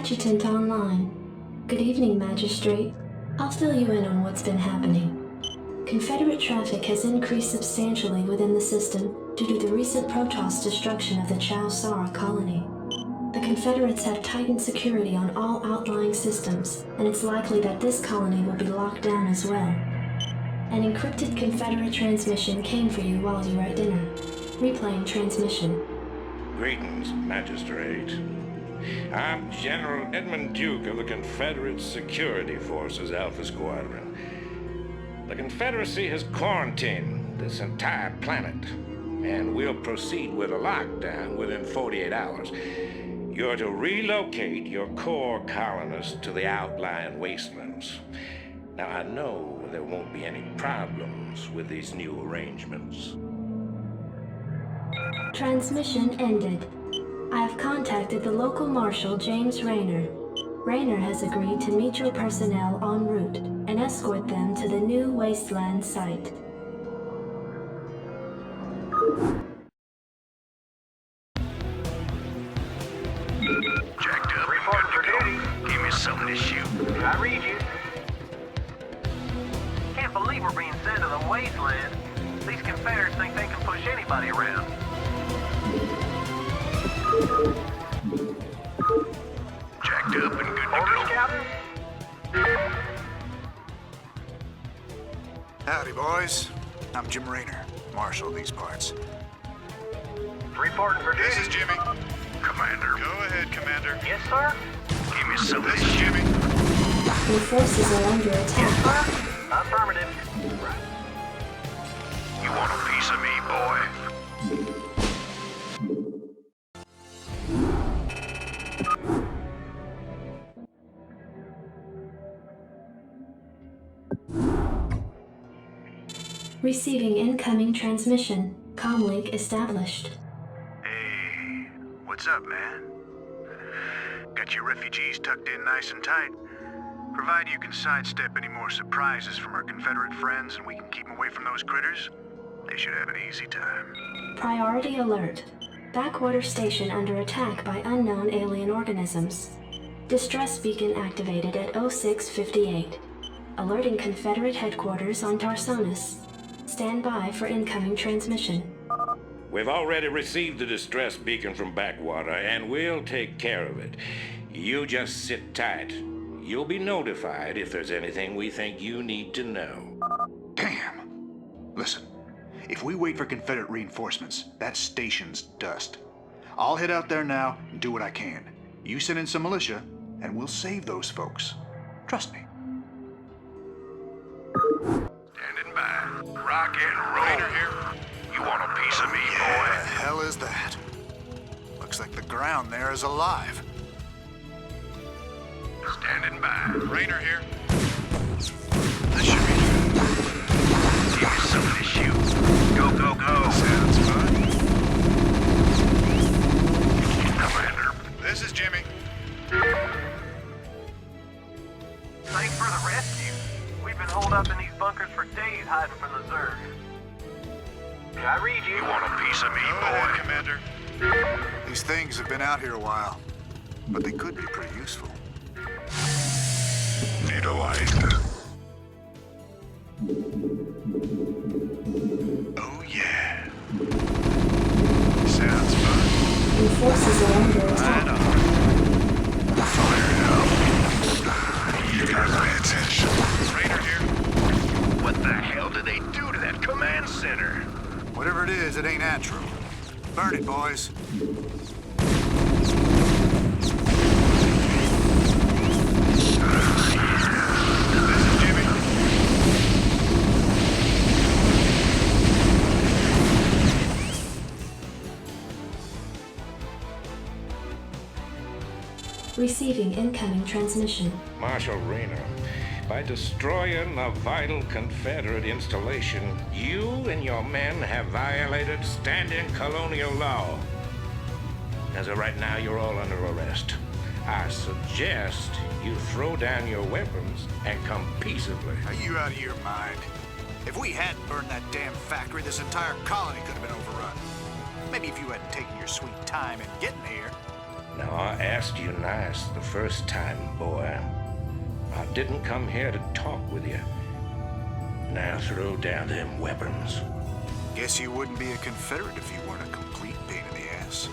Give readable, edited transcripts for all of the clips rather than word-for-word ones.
Adjutant online. Good evening, Magistrate. I'll fill you in on what's been happening. Confederate traffic has increased substantially within the system due to the recent Protoss destruction of the Chow Sara colony. The Confederates have tightened security on all outlying systems, and it's likely that this colony will be locked down as well. An encrypted Confederate transmission came for you while you were at dinner. Replaying transmission. Greetings, Magistrate. I'm General Edmund Duke of the Confederate Security Forces Alpha Squadron. The Confederacy has quarantined this entire planet, and we'll proceed with a lockdown within 48 hours. You're to relocate your core colonists to the outlying wastelands. Now, I know there won't be any problems with these new arrangements. Transmission ended. I have contacted the local marshal, James Rayner. Rayner has agreed to meet your personnel en route and escort them to the new wasteland site. Jacked up. Report for duty. Give me something to shoot. I read you. Can't believe we're being sent to the wasteland. These Confederates think they can push anybody around. Jacked up and good to go. Captain? Howdy, boys. I'm Jim Rayner, marshal of these parts. Reporting for duty. This is Jimmy. Commander. Go ahead, Commander. Yes, sir? Give me some of This this is Jimmy. Your forces are under attack. sir? Affirmative. You want a piece of me, boy? Receiving incoming transmission. Comlink established. Hey, what's up, man? Got your refugees tucked in nice and tight. Provided you can sidestep any more surprises from our Confederate friends and we can keep them away from those critters, they should have an easy time. Priority alert. Backwater station under attack by unknown alien organisms. Distress beacon activated at 0658. Alerting Confederate headquarters on Tarsonis. Stand by for incoming transmission. We've already received the distress beacon from Backwater, and we'll take care of it. You just sit tight. You'll be notified if there's anything we think you need to know. Damn! Listen, if we wait for Confederate reinforcements, that station's dust. I'll head out there now and do what I can. You send in some militia, and we'll save those folks. Trust me. Standing by. Rock and roll. Raider here. You want a piece of me, What the boy? hell is that? Looks like the ground there is alive. Standing by. Raider here. This should be good. Give me something to shoot. Go, go, go. Sounds fun. Commander. This is Jimmy. Thanks for the rescue. We've been holed up in these bunkers for days hiding from the Zerg. I read you. You want a piece of me, boy? Commander. These things have been out here a while, but they could be pretty useful. Need a light. Oh, yeah. Sounds fun. Your forces are under attack. Fire it up. You gotta pay attention. Raider here. What the hell did they do to that command center? Whatever it is, it ain't natural. Burn it, boys. This is Jimmy. Receiving incoming transmission. Marshal Rayner, by destroying a vital Confederate installation, you and your men have violated standing colonial law. As of right now, you're all under arrest. I suggest you throw down your weapons and come peaceably. Are you out of your mind? If we hadn't burned that damn factory, this entire colony could have been overrun. Maybe if you hadn't taken your sweet time in getting here. Now, I asked you nice the first time, boy. I didn't come here to talk with you. Now throw down them weapons. Guess you wouldn't be a Confederate if you weren't a complete pain in the ass.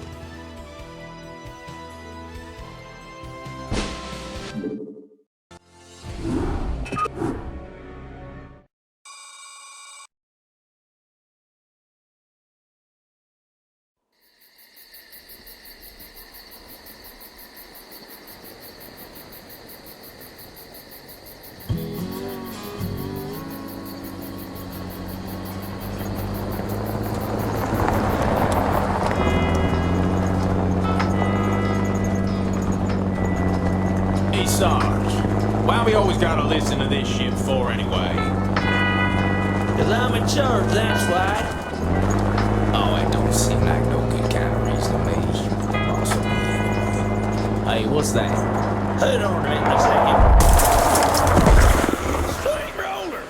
Hey, Sarge, why we always gotta listen to this shit for anyway? 'Cause I'm in charge, that's why. Oh, it don't seem like no good kind of reason to me. Possibly anyway. Hey, what's that? Hold on a minute a second. Straight roller!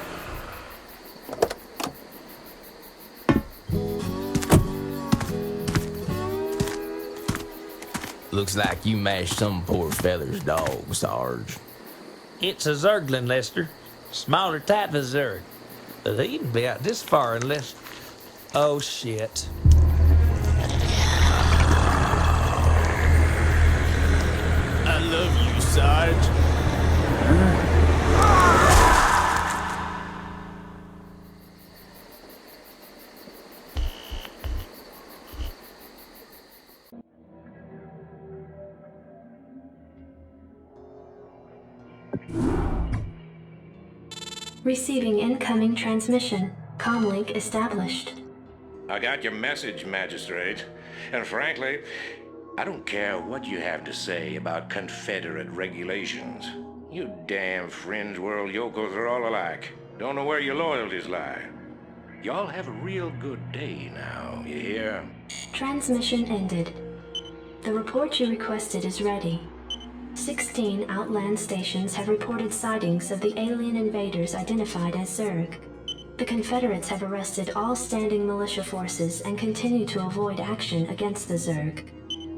Looks like you mashed some poor feller's dog, Sarge. It's a Zergling, Lester. Smaller type of Zerg. But he can be out this far unless... Oh, shit. I love you, Sarge. Receiving incoming transmission. Comlink established. I got your message, Magistrate. And frankly, I don't care what you have to say about Confederate regulations. You damn fringe world yokels are all alike. Don't know where your loyalties lie. Y'all have a real good day now, you hear? Transmission ended. The report you requested is ready. 16 outland stations have reported sightings of the alien invaders identified as Zerg. The Confederates have arrested all standing militia forces and continue to avoid action against the Zerg.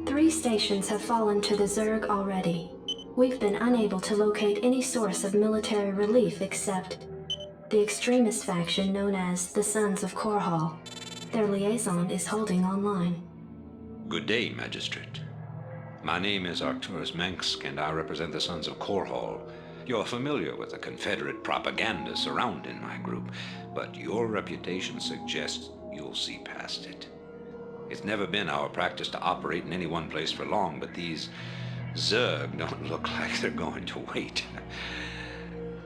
3 stations have fallen to the Zerg already. We've been unable to locate any source of military relief except the extremist faction known as the Sons of Korhal. Their liaison is holding online. Good day, Magistrate. My name is Arcturus Mengsk, and I represent the Sons of Korhal. You're familiar with the Confederate propaganda surrounding my group, but your reputation suggests you'll see past it. It's never been our practice to operate in any one place for long, but these Zerg don't look like they're going to wait.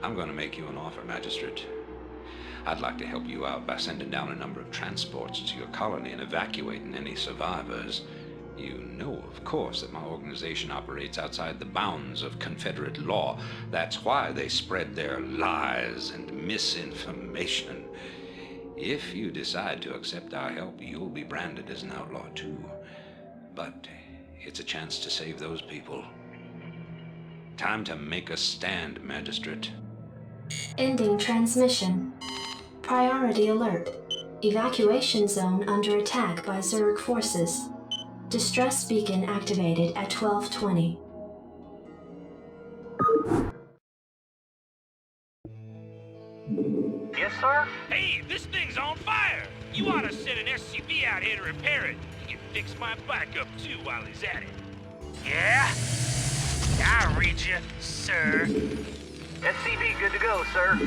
I'm going to make you an offer, Magistrate. I'd like to help you out by sending down a number of transports to your colony and evacuating any survivors. You know, of course, that my organization operates outside the bounds of Confederate law. That's why they spread their lies and misinformation. If you decide to accept our help, you'll be branded as an outlaw too. But it's a chance to save those people. Time to make a stand, Magistrate. Ending transmission. Priority alert. Evacuation zone under attack by Zerg forces. Distress beacon activated at 12:20. Yes, sir? Hey, this thing's on fire! You ought to send an SCV out here to repair it. He can fix my bike up too while he's at it. Yeah? I'll read you, sir. SCV good to go, sir.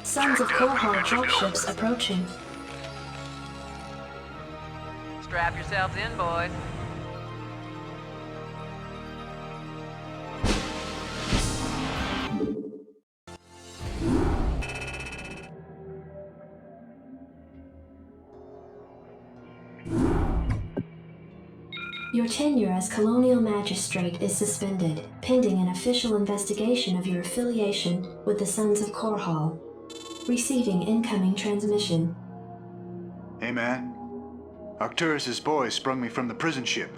Sons of Korhal dropships approaching. Strap yourselves in, boys. Your tenure as Colonial Magistrate is suspended, pending an official investigation of your affiliation with the Sons of Korhal. Receiving incoming transmission. Hey, man. Arcturus's boys sprung me from the prison ship.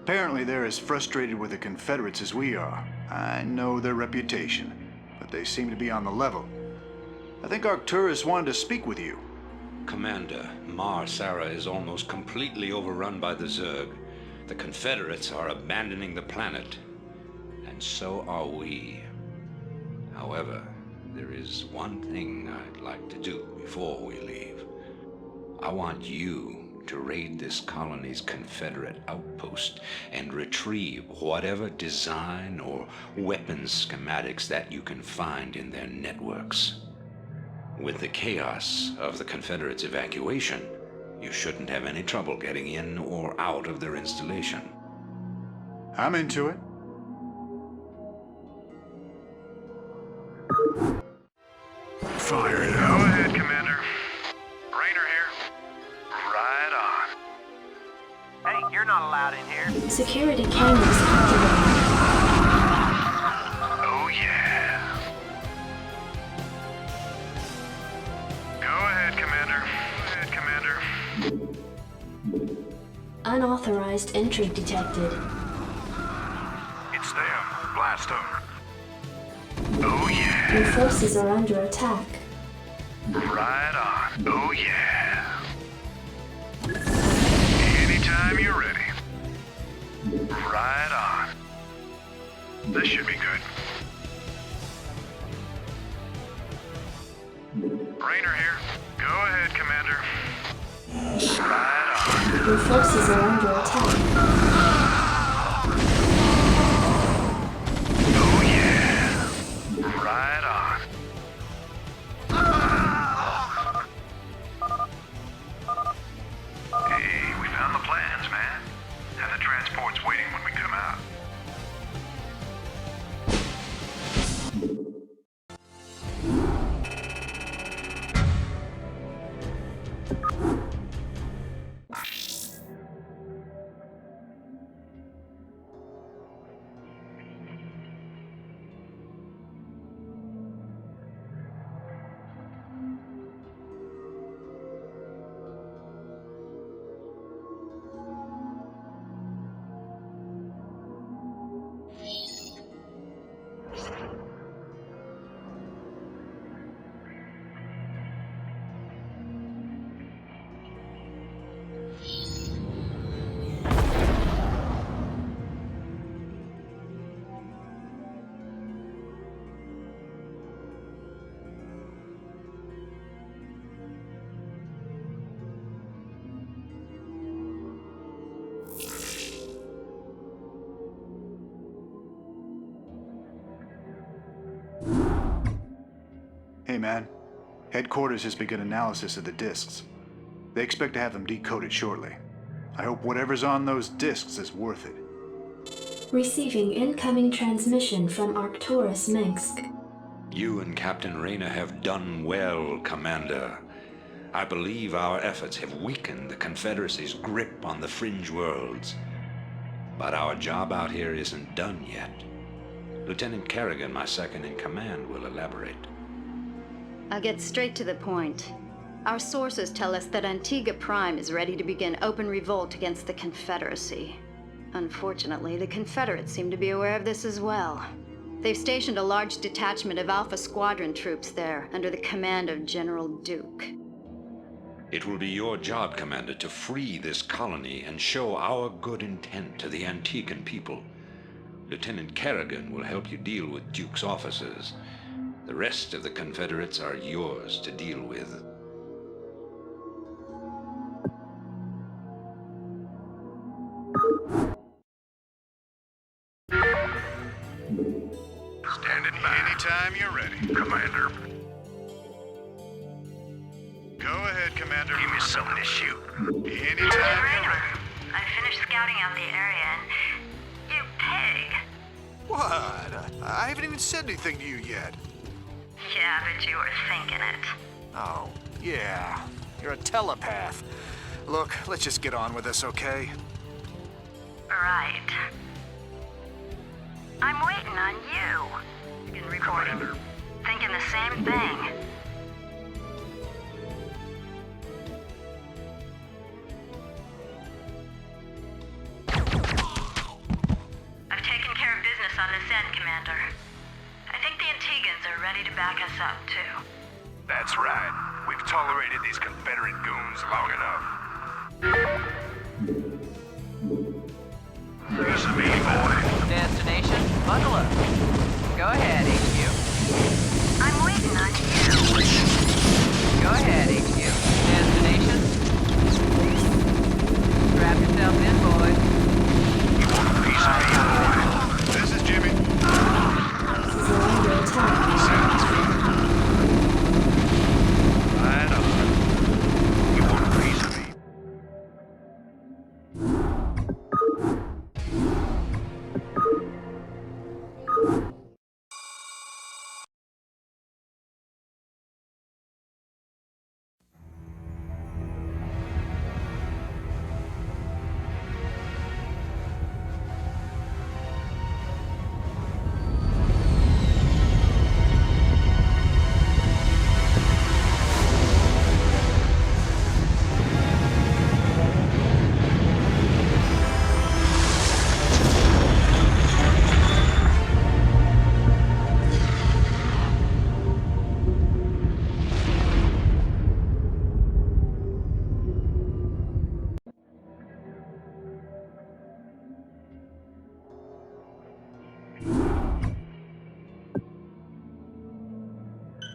Apparently they're as frustrated with the Confederates as we are. I know their reputation, but they seem to be on the level. I think Arcturus wanted to speak with you. Commander, Mar Sara is almost completely overrun by the Zerg. The Confederates are abandoning the planet, and so are we. However, there is one thing I'd like to do before we leave. I want you to raid this colony's Confederate outpost and retrieve whatever design or weapons schematics that you can find in their networks. With the chaos of the Confederates' evacuation, you shouldn't have any trouble getting in or out of their installation. I'm into it. Fire it up. Go ahead, Commander. Rainer here. Right on. Hey, you're not allowed in here. Security cameras activated. Oh, yeah. Go ahead, Commander. Go ahead, Commander. Unauthorized entry detected. It's them. Blast them. Oh, yeah. Your forces are under attack. Right on. Oh, yeah. Anytime you're ready. Right on. This should be good. Rainer here. Go ahead, Commander. Right on. Your forces are under attack. Oh, yeah. Right on. Hey, we found the plans, man. Have the transports waiting when we come out. Hey, man. Headquarters has begun analysis of the discs. They expect to have them decoded shortly. I hope whatever's on those discs is worth it. Receiving incoming transmission from Arcturus Mengsk. You and Captain Rainer have done well, Commander. I believe our efforts have weakened the Confederacy's grip on the fringe worlds. But our job out here isn't done yet. Lieutenant Kerrigan, my second in command, will elaborate. I'll get straight to the point. Our sources tell us that Antigua Prime is ready to begin open revolt against the Confederacy. Unfortunately, the Confederates seem to be aware of this as well. They've stationed a large detachment of Alpha Squadron troops there, under the command of General Duke. It will be your job, Commander, to free this colony and show our good intent to the Antiguan people. Lieutenant Kerrigan will help you deal with Duke's officers. The rest of the Confederates are yours to deal with. Standing by. Anytime you're ready, Commander. Go ahead, Commander. Give me something to shoot. Anytime you're ready. I finished scouting out the area and... You pig! What? I haven't even said anything to you yet. Yeah, but you were thinking it. Oh, yeah. You're a telepath. Look, let's just get on with this, okay? Right. I'm waiting on you. You can record Commander. Thinking the same thing. I've taken care of business on this end, Commander. I think the Antigans are ready to back us up, too. That's right. We've tolerated these Confederate goons long enough. Piece of me, boy. Destination, buckle up. Go ahead, HQ. I'm waiting on you. Go ahead, HQ. Destination. Strap yourselves in, boys. You want a piece of me, boy? This is Jimmy. Bases are under attack. Sounds good. Right on. You want a piece of me?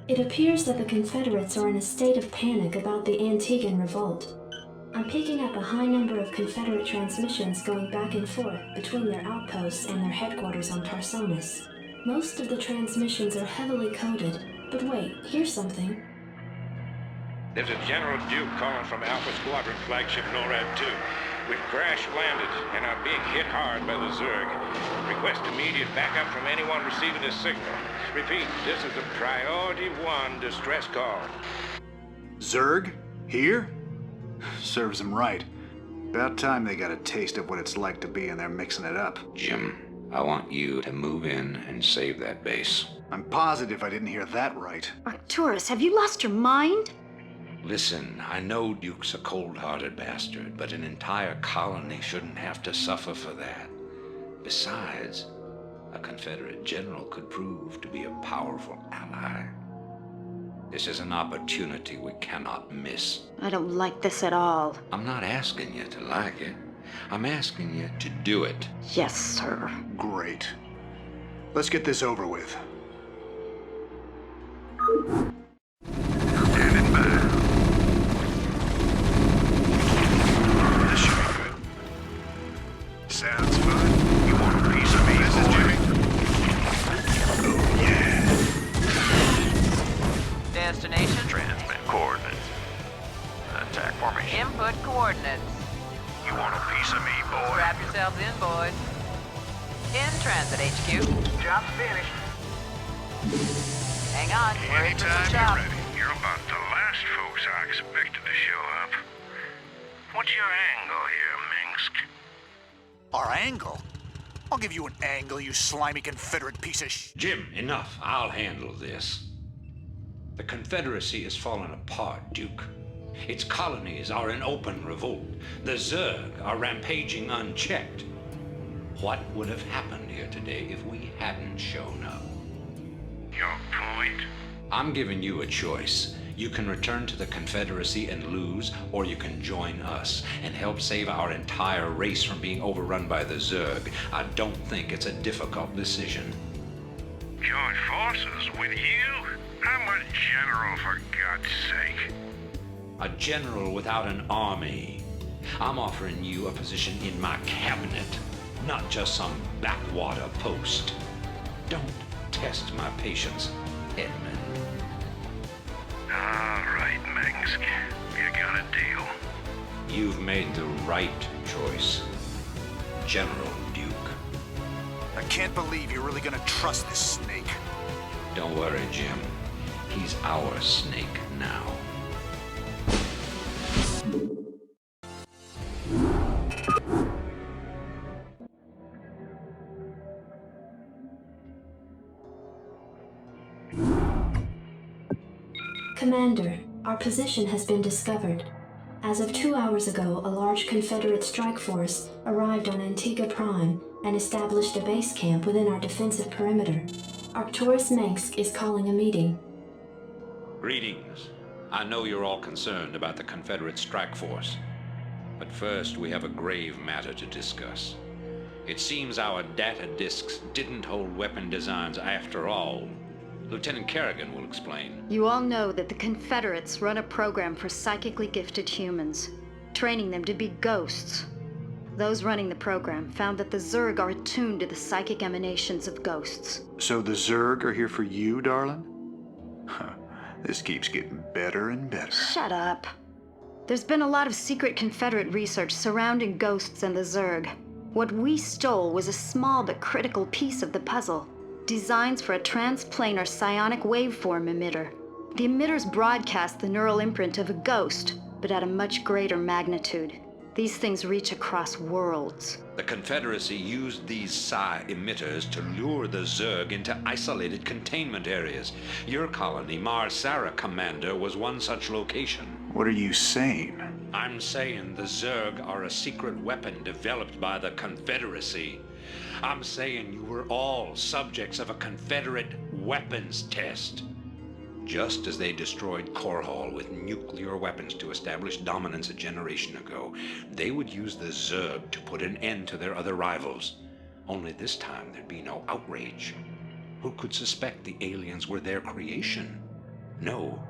It appears that the Confederates are in a state of panic about the Antiguan revolt. I'm picking up a high number of Confederate transmissions going back and forth between their outposts and their headquarters on Tarsonis. Most of the transmissions are heavily coded, but wait, here's something. There's a General Duke calling from Alpha Squadron flagship NORAD 2. We've crash-landed and are being hit hard by the Zerg. Request immediate backup from anyone receiving this signal. Repeat, this is a Priority 1 distress call. Zerg? Here? Serves them right. About time they got a taste of what it's like to be in there mixing it up. Jim, I want you to move in and save that base. I'm positive I didn't hear that right. Arcturus, have you lost your mind? Listen, I know Duke's a cold-hearted bastard, but an entire colony shouldn't have to suffer for that. Besides, a Confederate general could prove to be a powerful ally. This is an opportunity we cannot miss. I don't like this at all. I'm not asking you to like it. I'm asking you to do it. Yes, sir. Great. Let's get this over with. Standing by. This should be good. Sounds fun. You want a piece of me, this is Jimmy? Oh, yeah. Destination. Transmit coordinates. Attack formation. Input coordinates. You want a piece of me, boy? Strap yourselves in, boys. In transit, HQ. Job's finished. Hang on, we're in for Anytime some you're chop. ready. You're about the last folks I expected to show up. What's your angle here, Mengsk? Our angle? I'll give you an angle, you slimy Confederate piece of Jim, enough. I'll handle this. The Confederacy is falling apart, Duke. Its colonies are in open revolt. The Zerg are rampaging unchecked. What would have happened here today if we hadn't shown up? Your point? I'm giving you a choice. You can return to the Confederacy and lose, or you can join us and help save our entire race from being overrun by the Zerg. I don't think it's a difficult decision. Join forces with you? I'm a general, for God's sake. A general without an army. I'm offering you a position in my cabinet, not just some backwater post. Don't test my patience, Edmund. All right, Mengsk. You got a deal. You've made the right choice, General Duke. I can't believe you're really gonna trust this snake. Don't worry, Jim. He's our snake now. Commander, our position has been discovered. As of 2 hours ago, a large Confederate strike force arrived on Antigua Prime and established a base camp within our defensive perimeter. Arcturus Mengsk is calling a meeting. Greetings. I know you're all concerned about the Confederate strike force. But first, we have a grave matter to discuss. It seems our data disks didn't hold weapon designs after all. Lieutenant Kerrigan will explain. You all know that the Confederates run a program for psychically gifted humans, training them to be ghosts. Those running the program found that the Zerg are attuned to the psychic emanations of ghosts. So the Zerg are here for you, darling? Huh. This keeps getting better and better. Shut up. There's been a lot of secret Confederate research surrounding ghosts and the Zerg. What we stole was a small but critical piece of the puzzle. Designs for a transplanar psionic waveform emitter. The emitters broadcast the neural imprint of a ghost, but at a much greater magnitude. These things reach across worlds. The Confederacy used these psi emitters to lure the Zerg into isolated containment areas. Your colony, Mar-Sara Commander, was one such location. What are you saying? I'm saying the Zerg are a secret weapon developed by the Confederacy. I'm saying you were all subjects of a Confederate weapons test. Just as they destroyed Korhal with nuclear weapons to establish dominance a generation ago, they would use the Zerg to put an end to their other rivals. Only this time there'd be no outrage. Who could suspect the aliens were their creation? No,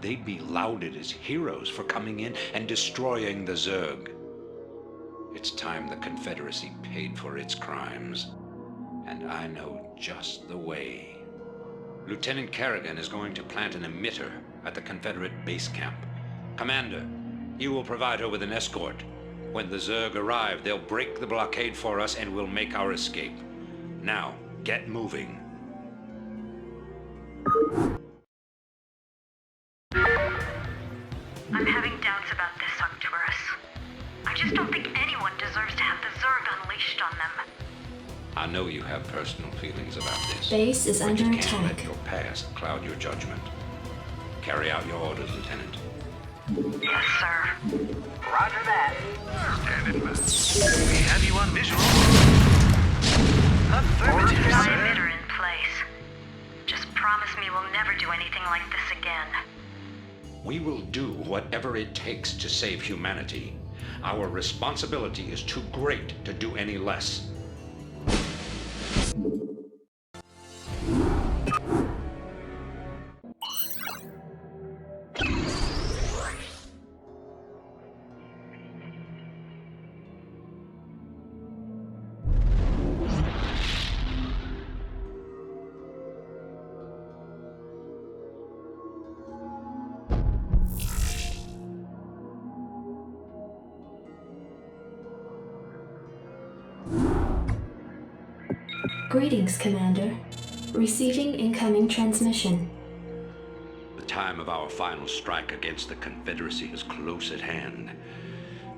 they'd be lauded as heroes for coming in and destroying the Zerg. It's time the Confederacy paid for its crimes. And I know just the way. Lieutenant Kerrigan is going to plant an emitter at the Confederate base camp. Commander, you will provide her with an escort. When the Zerg arrive, they'll break the blockade for us and we'll make our escape. Now, get moving. I'm having doubts about this, Arcturus. I just don't think anyone deserves to have the Zerg unleashed on them. I know you have personal feelings about this. Base is but under you can't attack. let your past cloud your judgment. Carry out your orders, Lieutenant. Yes, sir. Roger that. Standing by. We have you on visual. Order Affirmative, sir. emitter in place. Just promise me we'll never do anything like this again. We will do whatever it takes to save humanity. Our responsibility is too great to do any less. Greetings, Commander. Receiving incoming transmission. The time of our final strike against the Confederacy is close at hand.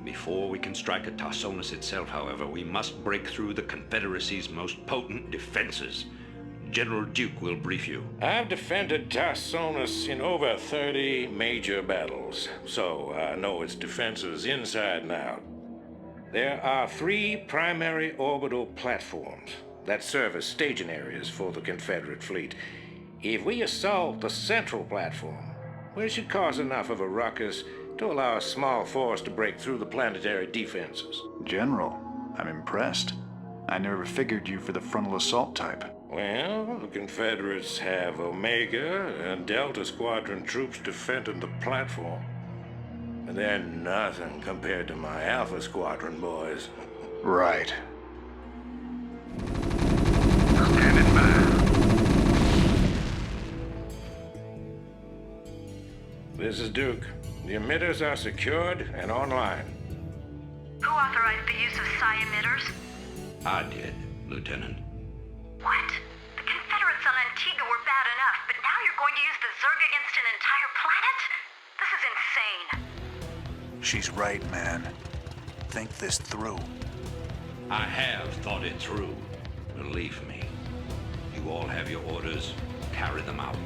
Before we can strike at Tarsonis itself, however, we must break through the Confederacy's most potent defenses. General Duke will brief you. I've defended Tarsonis in over 30 major battles, so I know its defenses inside and out. There are 3 primary orbital platforms that serve as staging areas for the Confederate fleet. If we assault the central platform, we should cause enough of a ruckus to allow a small force to break through the planetary defenses. General, I'm impressed. I never figured you for the frontal assault type. Well, the Confederates have Omega and Delta Squadron troops defending the platform. And they're nothing compared to my Alpha Squadron boys. Right. Standing by. This is Duke. The emitters are secured and online. Who authorized the use of psi emitters? I did, Lieutenant. What? The Confederates on Antigua were bad enough, but now you're going to use the Zerg against an entire planet? This is insane. She's right, man. Think this through. I have thought it through. Believe me. You all have your orders. Carry them out.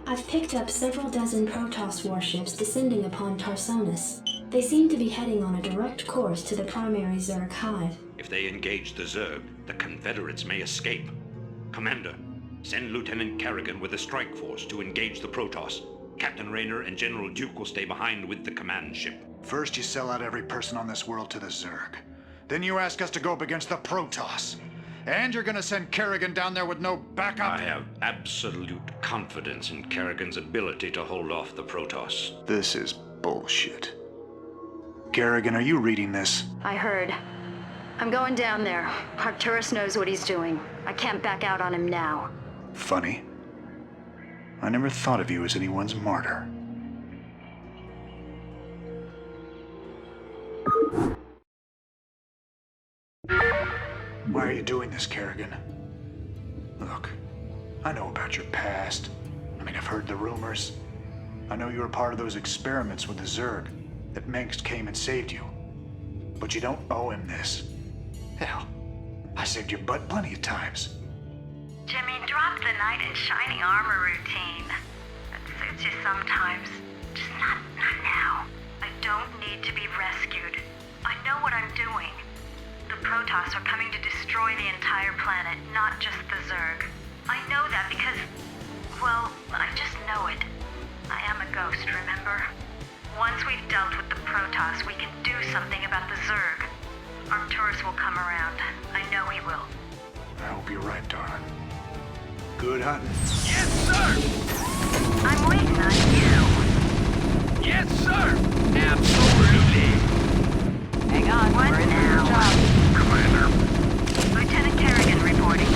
I've picked up several dozen Protoss warships descending upon Tarsonis. They seem to be heading on a direct course to the primary Zerg hive. If they engage the Zerg, the Confederates may escape. Commander, send Lieutenant Kerrigan with a strike force to engage the Protoss. Captain Rayner and General Duke will stay behind with the command ship. First you sell out every person on this world to the Zerg. Then you ask us to go up against the Protoss. And you're gonna send Kerrigan down there with no backup? I have absolute confidence in Kerrigan's ability to hold off the Protoss. This is bullshit. Kerrigan, are you reading this? I heard. I'm going down there. Arcturus knows what he's doing. I can't back out on him now. Funny. I never thought of you as anyone's martyr. Why are you doing this, Kerrigan? Look, I know about your past. I mean, I've heard the rumors. I know you were part of those experiments with the Zerg, that Mengsk came and saved you. But you don't owe him this. Hell, I saved your butt plenty of times. Jimmy, drop the knight in shining armor routine. That suits you sometimes. Just not now. I don't need to be rescued. I know what I'm doing. The Protoss are coming to destroy the entire planet, not just the Zerg. I know that because, well, I just know it. I am a ghost, remember? Once we've dealt with the Protoss, we can do something about the Zerg. Arcturus will come around. I know he will. I hope you're right, darling. Good hunting. Yes, sir! I'm waiting on you. Yes, sir! Absolutely! Hang on, What we're in for your now? job. Commander. Lieutenant Kerrigan reporting.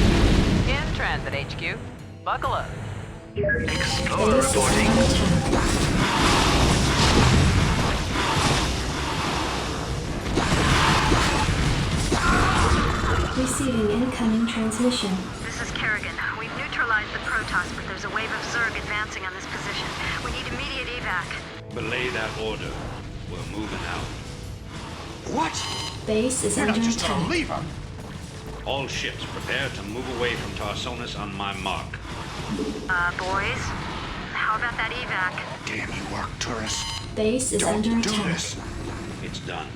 In transit, HQ. Buckle up. Explorer Base is reporting. under attack. Receiving incoming transmission. This is Kerrigan. We've neutralized the Protoss, but there's a wave of Zerg advancing on this position. We need immediate evac. Belay that order. We're moving out. What? Base is You're under not just gonna attack. leave him. All ships prepare to move away from Tarsonis on my mark. Boys? How about that evac? Damn you, Arcturus. Base is under Don't do attack. this. It's done.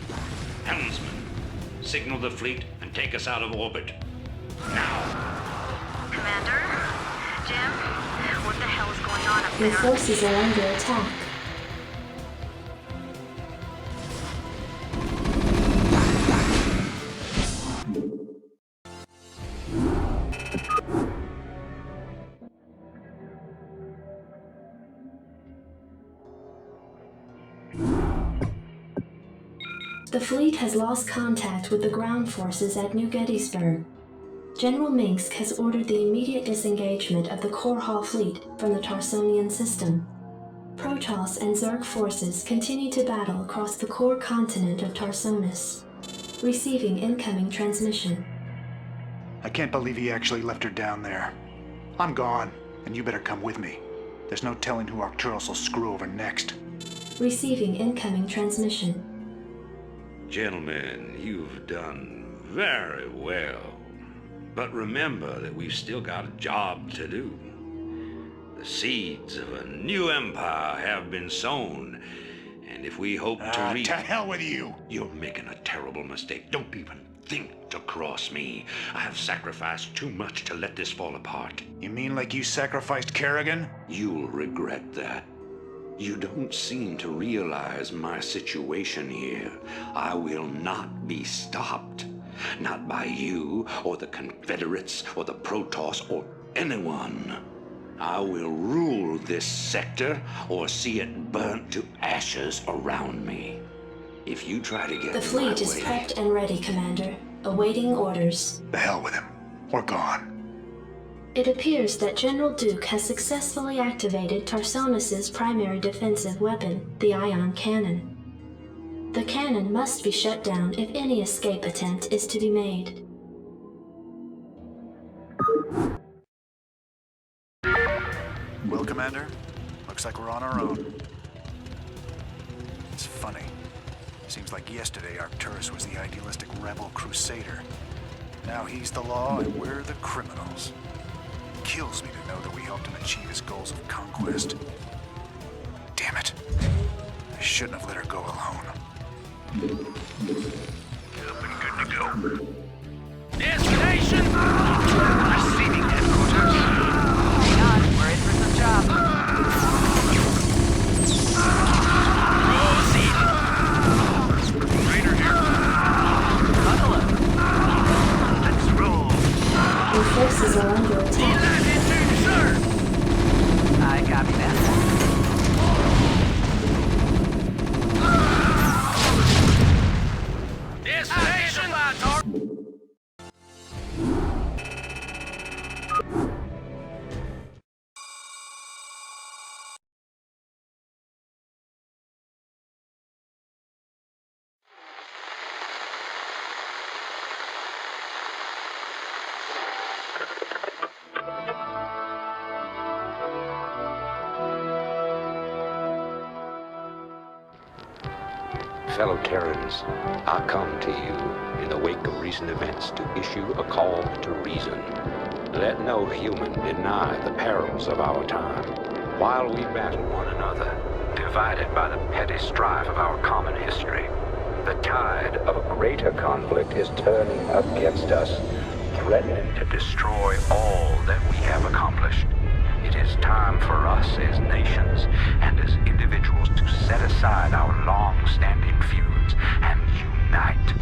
Helmsman, signal the fleet and take us out of orbit. Now! Commander? Jim? What the hell is going on up Your there? forces are under attack. The fleet has lost contact with the ground forces at New Gettysburg. General Mengsk has ordered the immediate disengagement of the Korhal fleet from the Tarsonian system. Protoss and Zerg forces continue to battle across the core continent of Tarsonis. Receiving incoming transmission. I can't believe he actually left her down there. I'm gone, and you better come with me. There's no telling who Arcturus will screw over next. Receiving incoming transmission. Gentlemen, you've done very well. But remember that we've still got a job to do. The seeds of a new empire have been sown, and if we hope to reach... To hell with you! You're making a terrible mistake. Don't even think to cross me. I have sacrificed too much to let this fall apart. You mean like you sacrificed Kerrigan? You'll regret that. You don't seem to realize my situation here. I will not be stopped. Not by you, or the Confederates, or the Protoss, or anyone. I will rule this sector, or see it burnt to ashes around me. If you try to get The in fleet my is way, prepped and ready, Commander. Awaiting orders. The hell with him. We're gone. It appears that General Duke has successfully activated Tarsonis' primary defensive weapon, the ion cannon. The cannon must be shut down if any escape attempt is to be made. Well, Commander, looks like we're on our own. It's funny. Seems like yesterday Arcturus was the idealistic rebel crusader. Now he's the law and we're the criminals. kills me to know that we helped him achieve his goals of conquest. Damn it. I shouldn't have let her go alone. Up and good to go. Destination! Receiving headquarters. Hang on, we're in for some jobs. Proceed! Raider here. Buckle up. Let's roll. Your forces are under attack. I copy that. Destination! Fellow Terrans, I come to you in the wake of recent events to issue a call to reason. Let no human deny the perils of our time. While we battle one another, divided by the petty strife of our common history, the tide of a greater conflict is turning against us, threatening to destroy all that we have accomplished. It is time for us as nations and as individuals to set aside our long-standing feuds and unite.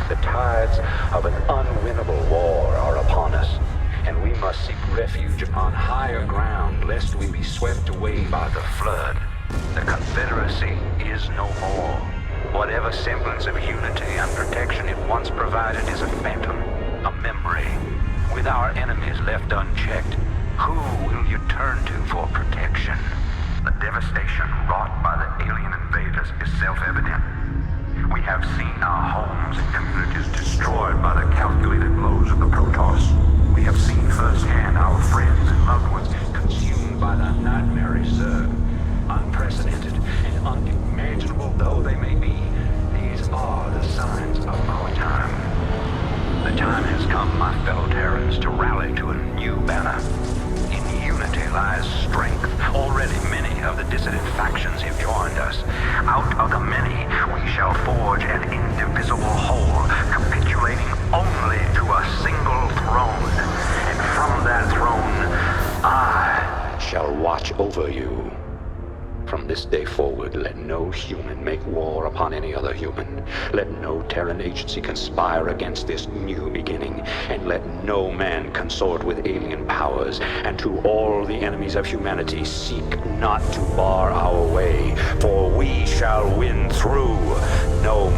The tides of an unwinnable war are upon us, and we must seek refuge upon higher ground lest we be swept away by the flood. The Confederacy is no more. Whatever semblance of unity and protection it once provided is a phantom, a memory. With our enemies left unchecked, who will you turn to for protection? The devastation wrought by the alien invaders is self-evident. We have seen our homes and communities destroyed by the calculated blows of the Protoss. We have seen firsthand our friends and loved ones consumed by the nightmare Zerg. Unprecedented and unimaginable though they may be, these are the signs of our time. The time has come, my fellow Terrans, to rally to a new banner. In unity lies strength. Already many of the dissident factions have joined us. Out of the many, we shall forge an indivisible whole, capitulating only to a single throne. And from that throne, I shall watch over you. From this day forward, let no human make war upon any other human. Let no Terran agency conspire against this new beginning, and let no man consort with alien powers. And to all the enemies of humanity, seek not to bar our way, for we shall win through. No